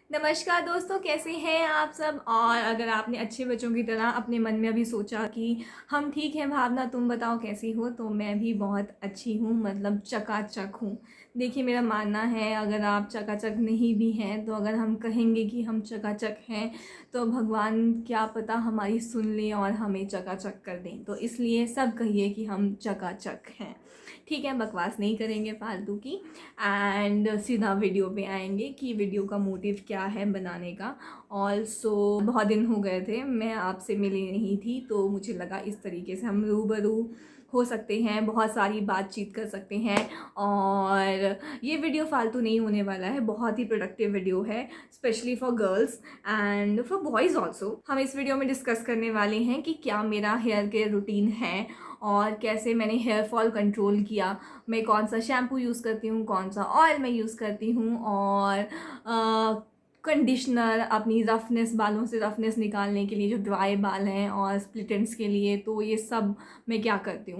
नमस्कार दोस्तों, कैसे हैं आप सब। और अगर आपने अच्छे बच्चों की तरह अपने मन में अभी सोचा कि हम ठीक हैं भावना, तुम बताओ कैसी हो, तो मैं भी बहुत अच्छी हूँ, मतलब चकाचक हूँ। देखिए, मेरा मानना है अगर आप चकाचक नहीं भी हैं तो अगर हम कहेंगे कि हम चकाचक हैं तो भगवान क्या पता हमारी सुन लें और हमें चकाचक कर दें। तो इसलिए सब कहिए कि हम चकाचक हैं। ठीक है, बकवास नहीं करेंगे फालतू की। एंड सीधा वीडियो पे आएंगे कि वीडियो का मोटिव क्या है बनाने का। ऑल्सो बहुत दिन हो गए थे, मैं आपसे मिली नहीं थी, तो मुझे लगा इस तरीके से हम रूबरू हो सकते हैं, बहुत सारी बातचीत कर सकते हैं। और ये वीडियो फालतू नहीं होने वाला है, बहुत ही प्रोडक्टिव वीडियो है, specially for girls and for boys also. हम इस वीडियो में डिस्कस करने वाले हैं कि क्या मेरा हेयर केयर रूटीन है और कैसे मैंने हेयर फॉल कंट्रोल किया, मैं कौन सा शैम्पू यूज़ करती हूँ, कौन सा ऑयल मैं यूज़ करती हूँ, और कंडीशनर अपनी रफनेस, बालों से रफनेस निकालने के लिए जो ड्राई बाल हैं, और स्प्लिट एंड्स के लिए, तो ये सब मैं क्या करती हूँ।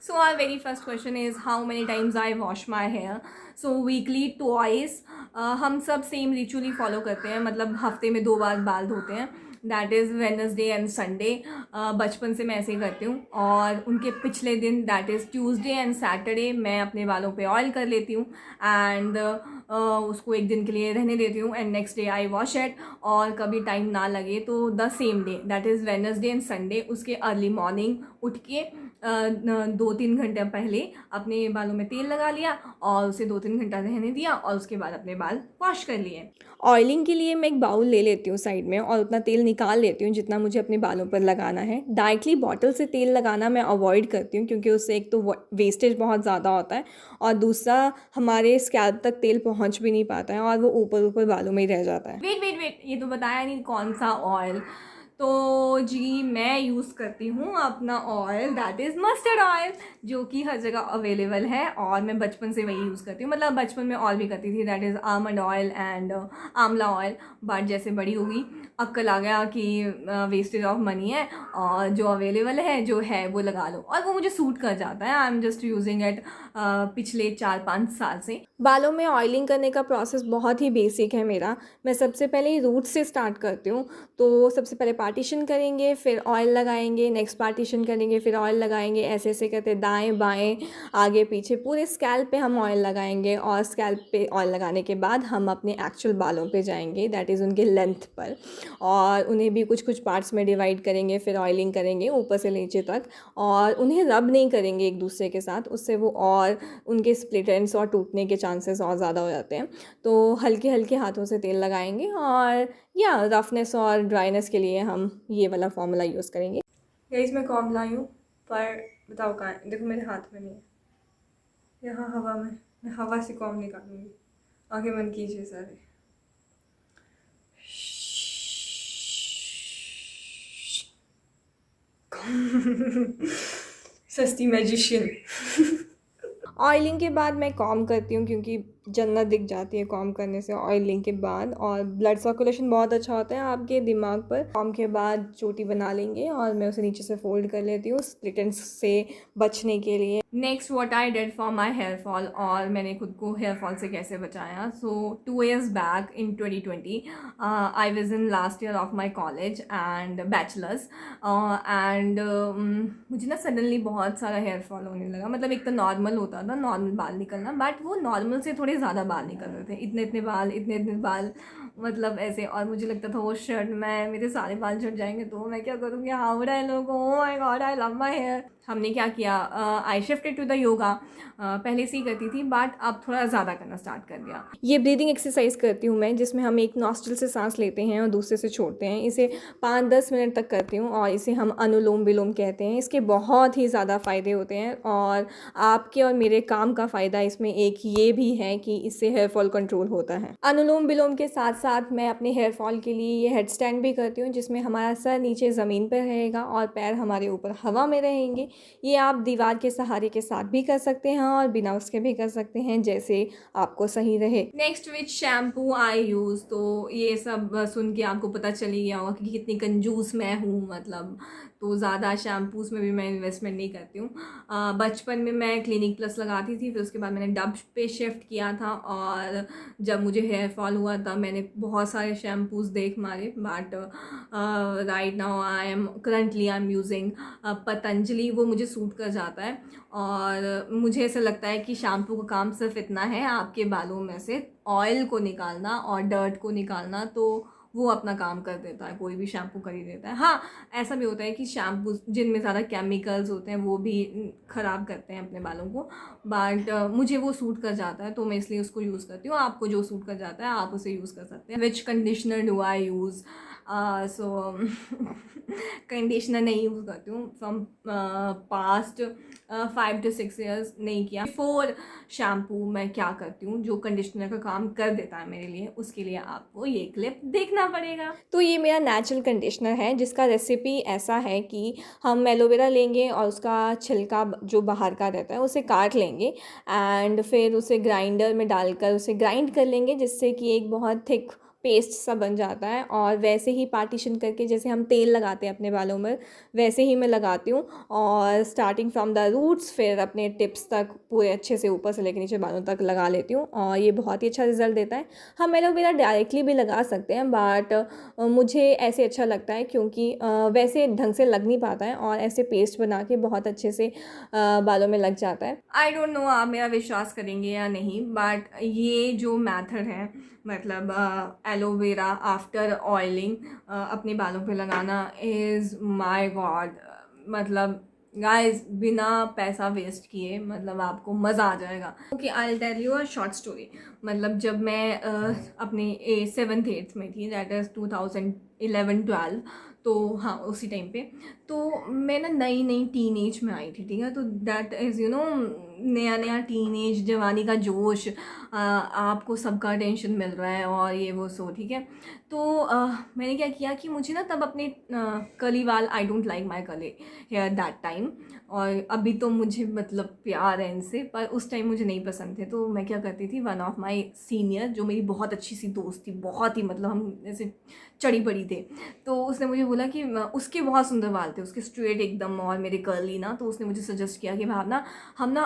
So our very first question is how many times I wash my hair. So weekly twice. हम सब सेम रिचुअली फॉलो करते हैं, मतलब हफ्ते में 2 बार बाल धोते हैं, that is Wednesday and Sunday. बचपन से मैं ऐसे ही करती हूँ। और उनके पिछले दिन that is Tuesday and Saturday मैं अपने बालों पे ऑयल कर लेती हूँ एंड उसको एक दिन के लिए रहने देती हूँ and next day I wash it. और कभी टाइम ना लगे तो the same day that is Wednesday and Sunday उसके अर्ली मॉर्निंग उठ के 2-3 घंटे पहले अपने बालों में तेल लगा लिया और उसे 2-3 घंटा रहने दिया और उसके बाद अपने बाल वॉश कर लिए। ऑयलिंग के लिए मैं एक बाउल ले लेती हूँ साइड में और उतना तेल निकाल लेती हूँ जितना मुझे अपने बालों पर लगाना है। डायरेक्टली बॉटल से तेल लगाना मैं अवॉइड करती हूँ क्योंकि उससे एक तो वेस्टेज बहुत ज़्यादा होता है और दूसरा हमारे स्कैल्प तक तेल पहुँच भी नहीं पाता है और वो ऊपर ऊपर बालों में ही रह जाता है। वेट वेट वेट, ये तो बताया नहीं कौन सा ऑयल। तो जी मैं यूज़ करती हूँ अपना oil that is mustard oil, जो कि हर जगह अवेलेबल है और मैं बचपन से वही यूज़ करती हूँ। मतलब बचपन में और भी करती थी, that is almond oil and आंवला ऑयल। बट जैसे बड़ी हो गई अक्ल आ गया कि वेस्टेज ऑफ मनी है और जो अवेलेबल है जो है वो लगा लो, और वो मुझे सूट कर जाता है। I am just using it पिछले 4-5 साल से। बालों में ऑयलिंग करने का प्रोसेस बहुत ही बेसिक है मेरा। मैं सबसे पहले रूट से स्टार्ट करती हूँ। तो सबसे पहले पार्टीशन करेंगे, फिर ऑयल लगाएंगे, नेक्स्ट पार्टीशन करेंगे, फिर ऑयल लगाएंगे, ऐसे ऐसे करते दाएं बाएं आगे पीछे पूरे स्कैल्प पे हम ऑयल लगाएंगे। और स्कैल्प पे ऑयल लगाने के बाद हम अपने एक्चुअल बालों पे जाएंगे, दैट इज़ उनके लेंथ पर, और उन्हें भी कुछ कुछ पार्ट्स में डिवाइड करेंगे, फिर ऑयलिंग करेंगे ऊपर से नीचे तक। और उन्हें रब नहीं करेंगे एक दूसरे के साथ, उससे वो और उनके स्प्लिट एंड्स और टूटने के चांसेस और ज़्यादा हो जाते हैं। तो हल्के हल्के हाथों से तेल लगाएंगे और या रफनेस और ड्राइनेस के लिए हम ये वाला फॉर्मूला यूज़ करेंगे। गाइस मैं कॉम्ब लाई हूँ, पर बताओ कहाँ है? देखो मेरे हाथ में नहीं है, यहाँ हवा में, मैं हवा से कॉम्ब निकालूंगी। आगे बंद कीजिए सारे। सस्ती मैजिशियन। ऑयलिंग के बाद मैं कॉम्ब करती हूँ क्योंकि जन्नत दिख जाती है कॉम्ब करने से ऑयलिंग के बाद, और ब्लड सर्कुलेशन बहुत अच्छा होता है आपके दिमाग पर। कॉम्ब के बाद चोटी बना लेंगे और मैं उसे नीचे से फोल्ड कर लेती हूँ स्प्लिट एंड्स से बचने के लिए। Next what I did for my hair fall, और मैंने खुद को हेयर फॉल से कैसे बचाया। So 2 years back in 2020 I was in last year of my college and bachelors and मुझे ना सडनली बहुत सारा हेयर फॉल होने लगा। मतलब एक तो नॉर्मल होता था, नॉर्मल बाल निकलना, बट वो नॉर्मल से थोड़े ज़्यादा बाल निकल रहे थे, इतने इतने बाल, इतने इतने बाल, मतलब ऐसे। और मुझे लगता था वो शर्ट में मेरे सारे बाल झड़ जाएंगे तो मैं क्या करूँगी, how would I look, oh my god I love my hair. हमने क्या किया, I shifted to the yoga. पहले से ही करती थी बट अब थोड़ा ज़्यादा करना स्टार्ट कर दिया। ये ब्रीदिंग एक्सरसाइज करती हूँ मैं, जिसमें हम एक नॉस्ट्रिल से सांस लेते हैं और दूसरे से छोड़ते हैं। इसे 5-10 मिनट तक करती हूँ और इसे हम अनुलोम विलोम कहते हैं। इसके बहुत ही ज़्यादा फ़ायदे होते हैं और आपके और मेरे काम का फ़ायदा इसमें एक ये भी है कि इससे हेयर फॉल कंट्रोल होता है। अनुलोम विलोम के साथ साथ मैं अपने हेयर फॉल के लिए ये हेड स्टैंड भी करती हूँ, जिसमें हमारा सर नीचे ज़मीन पर रहेगा और पैर हमारे ऊपर हवा में रहेंगे। ये आप दीवार के सहारे के साथ भी कर सकते हैं और बिना उसके भी कर सकते हैं, जैसे आपको सही रहे। Next which shampoo I use, तो ये सब सुन के आपको पता चल ही गया होगा कि कितनी कंजूस मैं हूँ, मतलब। तो ज़्यादा शैम्पूज़ में भी मैं इन्वेस्टमेंट नहीं करती हूँ। बचपन में मैं क्लिनिक प्लस लगाती थी, फिर उसके बाद मैंने डव पे शिफ्ट किया था, और जब मुझे हेयर फॉल हुआ तब मैंने बहुत सारे शैम्पूज़ देख मारे, but right now I am using Patanjali. वो मुझे सूट कर जाता है, और मुझे ऐसा लगता है कि शैम्पू का काम सिर्फ इतना है आपके बालों में से ऑयल को निकालना और डर्ट को निकालना, तो वो अपना काम कर देता है, कोई भी शैम्पू कर ही देता है। हाँ, ऐसा भी होता है कि शैम्पू जिनमें ज़्यादा केमिकल्स होते हैं वो भी ख़राब करते हैं अपने बालों को, बट मुझे वो सूट कर जाता है तो मैं इसलिए उसको यूज़ करती हूँ। आपको जो सूट कर जाता है आप उसे यूज़ कर सकते हैं। Which conditioner do I use? So conditioner नहीं यूज़ करती हूँ फ्रॉम पास्ट 5 to 6 years नहीं किया। बिफोर शैम्पू मैं क्या करती हूँ जो कंडीशनर का काम कर देता है मेरे लिए, उसके लिए आपको ये क्लिप देखना पड़ेगा। तो ये मेरा नेचुरल कंडीशनर है जिसका रेसिपी ऐसा है कि हम एलोवेरा लेंगे और उसका छिलका जो बाहर का रहता है उसे काट लेंगे, एंड फिर उसे ग्राइंडर में डालकर उसे ग्राइंड कर लेंगे, जिससे कि एक बहुत थिक पेस्ट सा बन जाता है। और वैसे ही पार्टीशन करके जैसे हम तेल लगाते हैं अपने बालों में, वैसे ही मैं लगाती हूँ, और स्टार्टिंग फ्रॉम द रूट्स फिर अपने टिप्स तक पूरे अच्छे से ऊपर से लेकर नीचे बालों तक लगा लेती हूँ, और ये बहुत ही अच्छा रिजल्ट देता है। हम एलोवेरा डायरेक्टली भी लगा सकते हैं, बट मुझे ऐसे अच्छा लगता है क्योंकि वैसे ढंग से लग नहीं पाता है, और ऐसे पेस्ट बना के बहुत अच्छे से बालों में लग जाता है। आई डोंट नो आप मेरा विश्वास करेंगे या नहीं, बट ये जो मैथड है, मतलब एलोवेरा आफ्टर ऑयलिंग अपने बालों पे लगाना, इज़ माय गॉड। मतलब गाइस, बिना पैसा वेस्ट किए मतलब आपको मज़ा आ जाएगा। Okay, I will tell you a short story. मतलब जब मैं अपने 7th 8th में थी, दैट इज़ 2011-12, तो हाँ उसी टाइम पे, तो मैं ना नई नई टीन एज में आई थी, ठीक है। तो दैट इज़ यू नो नया नया टीन एज, जवानी का जोश, आपको सबका अटेंशन मिल रहा है और ये वो सो, ठीक है। तो मैंने क्या किया कि मुझे ना तब अपने कर्ली वाल, I don't like my curly hair that time, और अभी तो मुझे मतलब प्यार है इनसे, पर उस टाइम मुझे नहीं पसंद थे। तो मैं क्या करती थी, वन ऑफ माई सीनियर जो मेरी बहुत अच्छी सी दोस्त थी, बहुत ही मतलब हम ऐसे चढ़ी पड़ी थे, तो उसने मुझे बोला कि उसके बहुत सुंदर बाल थे, उसके स्ट्रेट एकदम और मेरे कर्ली ना, तो उसने मुझे सजेस्ट किया कि भावना हम ना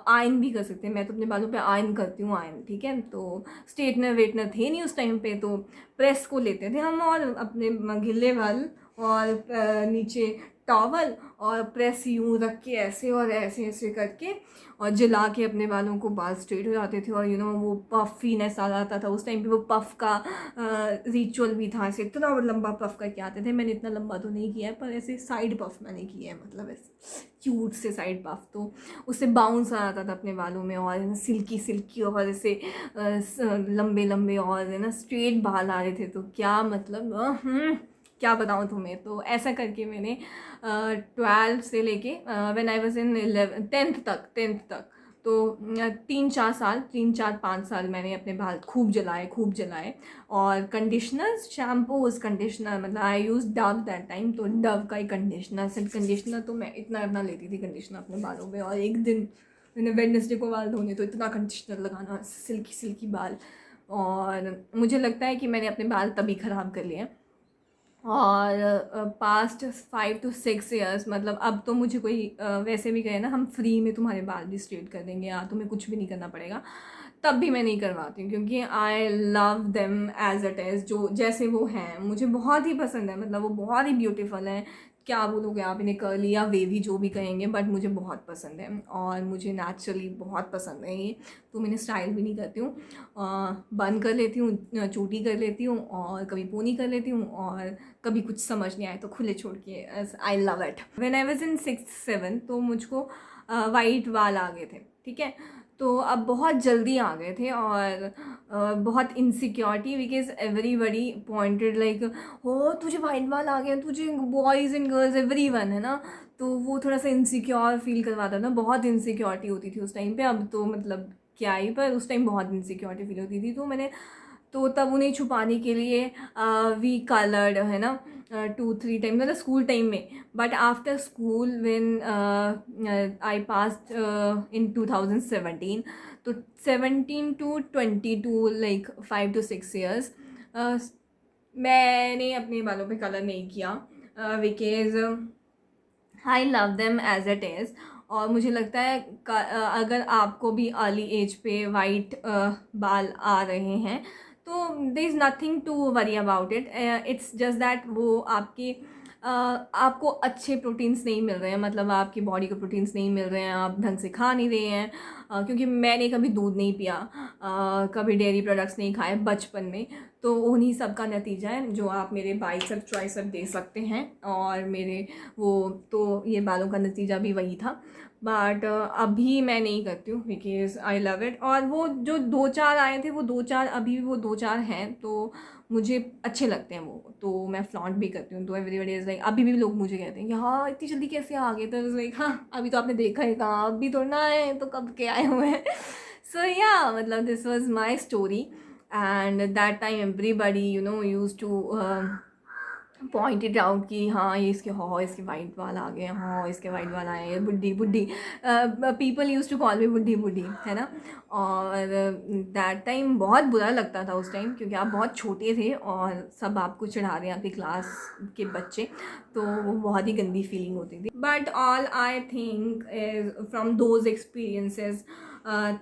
आयन भी कर सकते हैं। मैं तो अपने बालों पे आयन करती हूँ, आयन, ठीक है। तो स्ट्रेटनर वेटनर थे नहीं उस टाइम पे, तो प्रेस को लेते थे हम, और अपने गिले बाल और नीचे टॉवल और प्रेस यूँ रख के ऐसे और ऐसे ऐसे करके और जला के अपने बालों को बाल स्ट्रेट हो जाते थे, और यू नो वो पफीनेस आ जाता था। उस टाइम पे वो पफ का रिचुअल भी था, ऐसे इतना लंबा पफ करके आते थे। मैंने इतना लंबा तो नहीं किया है, पर ऐसे साइड पफ मैंने किया है, मतलब ऐसे क्यूट से साइड पफ, तो उससे बाउंस आ जाता था अपने बालों में, और सिल्की सिल्की और ऐसे लंबे लंबे और है ना स्ट्रेट बाल आ रहे थे। तो क्या मतलब क्या बताऊँ तुम्हें। तो ऐसा करके मैंने 12 से लेके when I was in 10th तक, तो 3-4 5 साल मैंने अपने बाल खूब जलाए। और कंडीशनर्स, शैम्पूज, कंडीशनर, मतलब आई यूज़ डव दैट टाइम, तो डव का ही कंडीशनर, सिर्फ कंडीशनर तो मैं इतना लेती थी कंडीशनर अपने बालों पे। और एक दिन मैंने वेडनेसडे को बाल धोने, तो इतना कंडीशनर लगाना, सिल्की सिल्की बाल, और मुझे लगता है कि मैंने अपने बाल तभी ख़राब कर लिए। और पास्ट 5 to 6 years, मतलब अब तो मुझे कोई वैसे भी कहे ना हम फ्री में तुम्हारे बाल भी स्ट्रेट कर देंगे या तुम्हें कुछ भी नहीं करना पड़ेगा, तब भी मैं नहीं करवाती हूँ, क्योंकि I love them as it is, जो जैसे वो हैं मुझे बहुत ही पसंद है। मतलब वो बहुत ही ब्यूटीफुल हैं, क्या बोलोगे आप इन्हें, कर्ली या वेवी जो भी कहेंगे, बट मुझे बहुत पसंद है, और मुझे नेचुरली बहुत पसंद है ये। तो मैंने स्टाइल भी नहीं करती हूँ, बंद कर लेती हूँ, चोटी कर लेती हूँ, और कभी पोनी कर लेती हूँ, और कभी कुछ समझ नहीं आए तो खुले छोड़ के। I love it. When I was in 6th 7th, तो मुझको वाइट बाल आ गए थे, ठीक है। तो अब बहुत जल्दी आ गए थे, और बहुत insecurity, because everybody pointed like, हो तुझे वाइट बाल आ गए, तुझे बॉयज़ एंड गर्ल्स एवरीवन, है ना। तो वो थोड़ा सा इनसिक्योर फील करवाता था, बहुत इनसिक्योरिटी होती थी उस टाइम पे। अब तो मतलब क्या ही, पर उस टाइम बहुत इनसिक्योरिटी फील होती थी। तो तब उन्हें छुपाने के लिए वी कलर्ड, है ना, 2-3 टाइम, मतलब स्कूल टाइम में। But after school when I passed in 2017, तो 17 to 22, लाइक 5 to 6 years, मैंने अपने बालों पे कलर नहीं किया, because I love them as it is. और मुझे लगता है अगर आपको भी अर्ली एज पे वाइट बाल आ रहे हैं तो there is nothing to worry about it. It's just that वो आपको अच्छे प्रोटीन्स नहीं मिल रहे हैं, मतलब आपकी बॉडी को प्रोटीन्स नहीं मिल रहे हैं, आप ढंग से खा नहीं रहे हैं। क्योंकि मैंने कभी दूध नहीं पिया, कभी डेयरी प्रोडक्ट्स नहीं खाए बचपन में, तो उन्हीं सब का नतीजा है जो आप मेरे बाइसेप ट्राइसेप दे सकते हैं। और मेरे वो तो ये बालों का नतीजा भी वही था। बट अभी मैं नहीं करती हूँ बिकॉज आई लव इट। और वो जो 2-4 आए थे वो 2-4 अभी भी वो 2-4 हैं, तो मुझे अच्छे लगते हैं वो, तो मैं फ्लॉन्ट भी करती हूँ। तो एवरीबडी इज़ लाइक, अभी भी लोग मुझे कहते हैं कि हाँ इतनी जल्दी कैसे आ गए, तो लाइक हाँ अभी तो आपने देखा है कहाँ, अभी तो ना आए तो कब के आए हुए हैं। सो या मतलब this was my story and that time everybody use to pointed out कि हाँ ये इसके वाइट बाल आ गए, हाँ इसके वाइट बाल आए हैं, बुड्ढी बुड्ढी, people use to call me बुड्ढी बुड्ढी, है ना। और दैट टाइम बहुत बुरा लगता था उस टाइम, क्योंकि आप बहुत छोटे थे और सब आपको चढ़ा रहे हैं आपकी क्लास के बच्चे, तो वो बहुत ही गंदी फीलिंग होती थी। But all I think is from those experiences,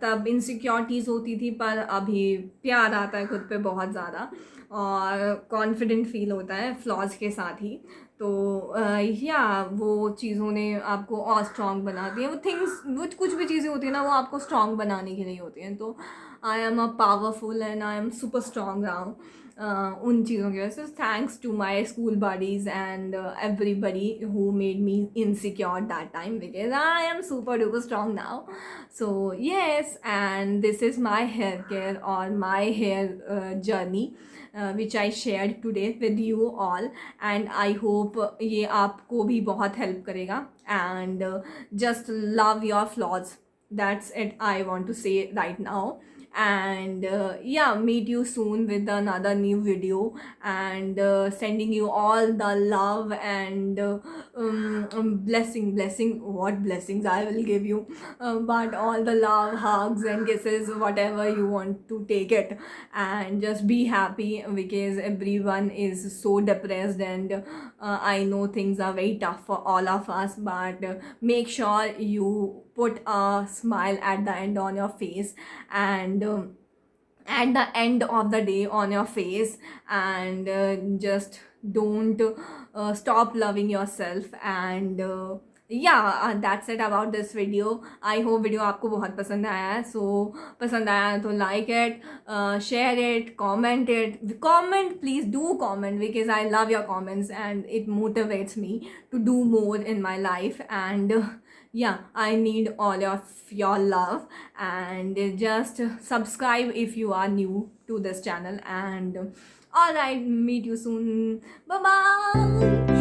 तब इनसिक्योरिटीज़ होती थी, पर अभी प्यार आता है खुद पे बहुत ज़्यादा और कॉन्फिडेंट फील होता है फ्लॉज के साथ ही। तो या वो चीज़ों ने आपको और स्ट्रॉन्ग बना दिया। वो थिंग्स, वो कुछ भी चीज़ें होती हैं ना, वो आपको स्ट्रॉन्ग बनाने के लिए होती हैं। तो I am a powerful and I am super strong now उन चीज़ों की वजह से। Thanks to my school buddies and everybody who made me insecure that time, because I am super duper strong now. So yes, and this is my hair care or my hair journey which I shared today with you all, and I hope ये आपको भी बहुत help करेगा। And just love your flaws, that's it I want to say right now। And yeah, meet you soon with another new video, and sending you all the love and blessing, what blessings I will give you, but all the love, hugs and kisses, whatever you want to take it, and just be happy, because everyone is so depressed, and I know things are very tough for all of us, but make sure you put a smile at the end on your face, and at the end of the day on your face, and just don't stop loving yourself। And yeah, that's it about this video। I hope video आपको बहुत पसंद आया है। So पसंद आया है तो like it, share it, comment, please do comment, because I love your comments and it motivates me to do more in my life। And yeah, I need all of your love, and just subscribe if you are new to this channel। And all right, meet you soon, bye bye।